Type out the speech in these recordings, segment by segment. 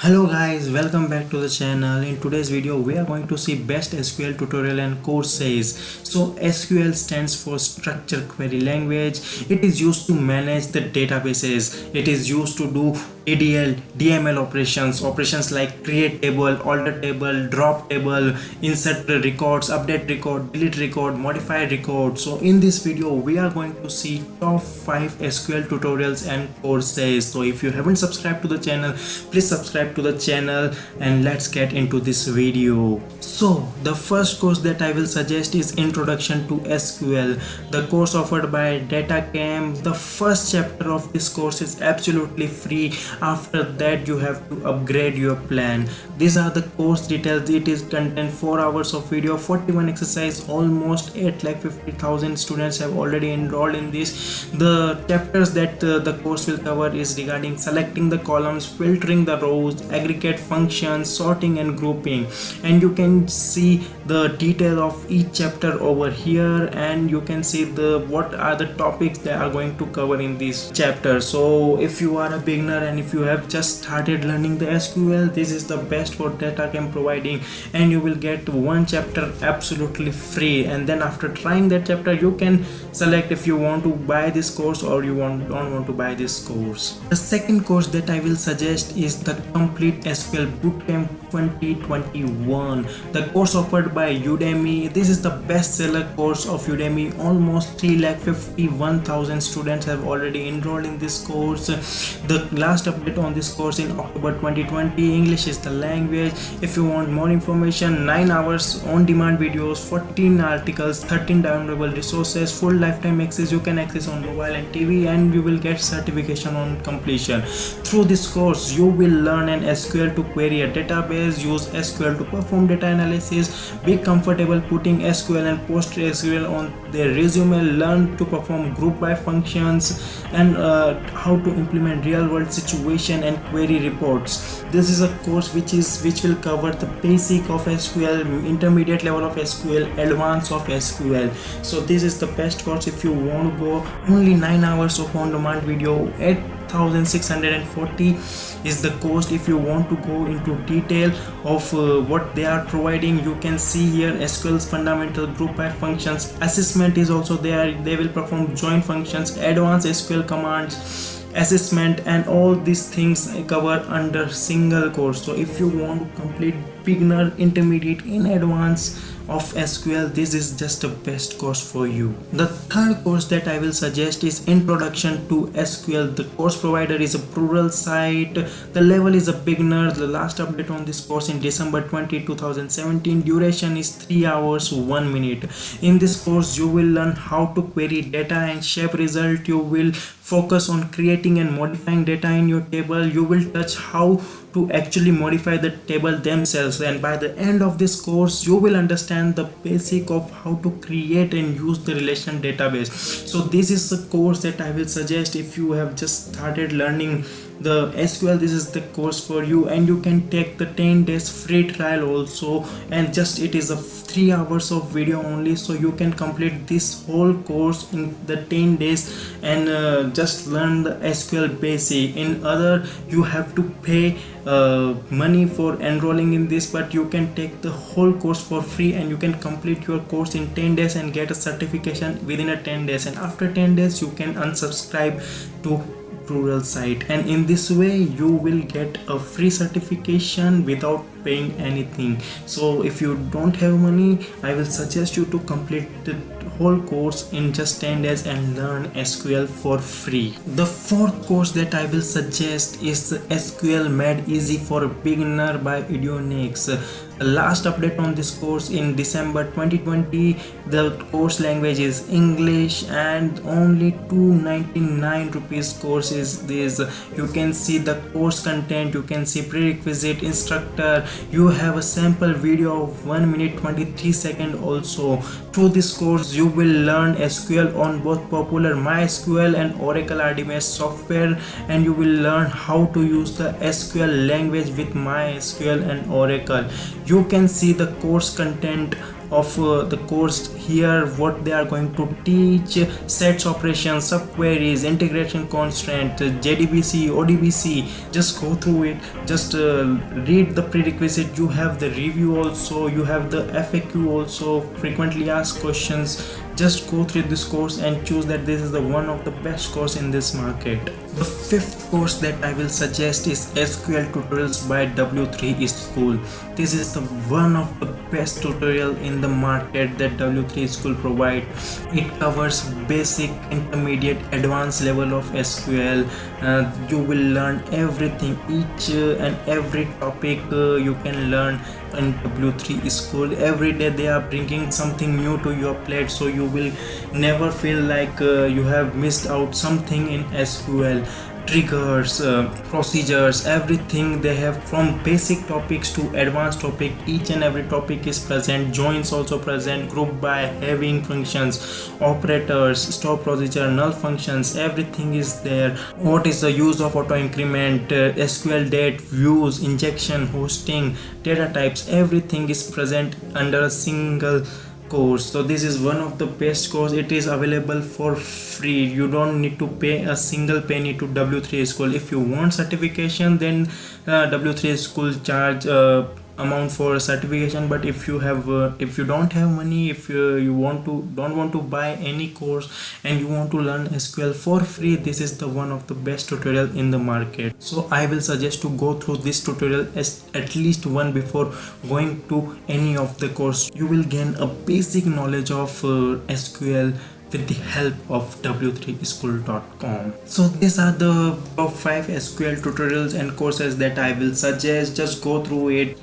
Hello guys, welcome back to the channel. In today's video we are going to see best SQL tutorial and courses. So SQL stands for structured query language. It is used to manage the databases. It is used to do ADL, DML operations like create table, alter table, drop table, insert records, update record, delete record, modify record. So in this video we are going to see top 5 SQL tutorials and courses. So if you haven't subscribed to the channel, please subscribe to the channel and let's get into this video. So the first course that I will suggest is Introduction to SQL, the course offered by DataCamp. The first chapter of this course is absolutely free. After that you have to upgrade your plan. These are the course details. It is content 4 hours of video, 41 exercise, almost 8,50,000 students have already enrolled in this. The chapters that the course will cover is regarding selecting the columns, filtering the rows, aggregate functions, sorting and grouping, and you can see the detail of each chapter over here, and you can see what are the topics they are going to cover in this chapter. So if you are a beginner and if you have just started learning the SQL, this is the best for DataCamp providing, and you will get one chapter absolutely free. And then after trying that chapter you can select if you want to buy this course or you don't want to buy this course. The second course that I will suggest is the Complete SQL Bootcamp 2021, the course offered by Udemy. This is the bestseller course of Udemy. Almost 3,51,000 students have already enrolled in this course. The last update on this course in October 2020. English is the language. If you want more information, 9 hours on demand videos, 14 articles, 13 downloadable resources, full lifetime access you can access on mobile and TV, and you will get certification on completion. Through this course you will learn an SQL to query a database, use SQL to perform data analysis, be comfortable putting SQL and PostgreSQL on their resume, learn to perform group by functions, and how to implement real world situation and query reports. This is a course which will cover the basic of SQL, intermediate level of SQL, advanced of SQL. So this is the best course if you want to go. Only 9 hours of on demand video, 8,640 is the cost. If you want to go into detail of what they are providing, you can see here SQL's fundamental, group by functions, assessment is also there. They will perform join functions, advanced SQL commands, assessment, and all these things cover under single course. So if you want to complete beginner, intermediate, in advance of SQL, this is just the best course for you. The third course that I will suggest is Introduction to SQL. The course provider is a plural site. The level is a beginner. The last update on this course in December 2017. Duration is 3 hours 1 minute. In this course you will learn how to query data and shape result. You will focus on creating and modifying data in your table. You will touch how to actually modify the table themselves, and by the end of this course you will understand the basic of how to create and use the relational database. So this is the course that I will suggest if you have just started learning the SQL. This is the course for you, and you can take the 10 days free trial also, and just it is a 3 hours of video only, so you can complete this whole course in the 10 days and just learn the SQL basic. In other, you have to pay money for enrolling in this, but you can take the whole course for free and you can complete your course in 10 days and get a certification within a 10 days, and after 10 days you can unsubscribe to plural site, and in this way you will get a free certification without paying anything. So if you don't have money, I will suggest you to complete the whole course in just 10 days and learn SQL for free. The fourth course that I will suggest is SQL Made Easy for a Beginner by Idionix. The last update on this course in December 2020. The course language is English, and only 299 rupees course is this. You can see the course content, you can see prerequisite, instructor, you have a sample video of 1 minute 23 seconds also. Through this course you will learn SQL on both popular MySQL and Oracle RDBMS software, and you will learn how to use the SQL language with MySQL and Oracle. You can see the course content of the course here, what they are going to teach: sets operations, subqueries, integration constraint, JDBC, ODBC. Just go through it, just read the prerequisite. You have the review also, you have the FAQ also, frequently asked questions. Just go through this course and choose that this is the one of the best course in this market. The fifth course that I will suggest is SQL Tutorials by W3 School. This is the one of the best tutorial in the market that W3 School provide. It covers basic, intermediate, advanced level of SQL. You will learn everything, each and every topic you can learn in W3 School. Every day they are bringing something new to your plate, so you will never feel like you have missed out something in SQL. Triggers, procedures, everything they have, from basic topics to advanced topic. Each and every topic is present. Joins also present, group by, having functions, operators, stop procedure, null functions, everything is there. What is the use of auto increment, SQL date, views, injection, hosting, data types, everything is present under a single course. So this is one of the best course. It is available for free. You don't need to pay a single penny to W3 School. If you want certification, then W3 School charge amount for certification. But if you have if you don't have money, if you don't want to buy any course and you want to learn SQL for free, this is the one of the best tutorial in the market. So I will suggest to go through this tutorial as at least one before going to any of the course. You will gain a basic knowledge of SQL with the help of w3school.com. So these are the top 5 SQL tutorials and courses that I will suggest. Just go through it,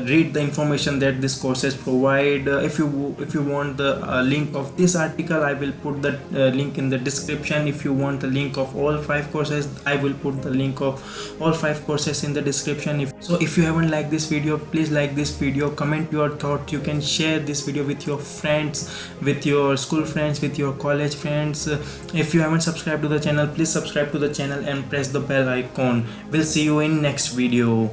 read the information that these courses provide. If you want the link of this article, I will put the link in the description. If you want the link of all 5 courses, I will put the link of all 5 courses in the description. If you haven't liked this video, please like this video, comment your thought. You can share this video with your friends, with your school friends, with your college friends. If you haven't subscribed to the channel, please subscribe to the channel and press the bell icon. We'll see you in next video.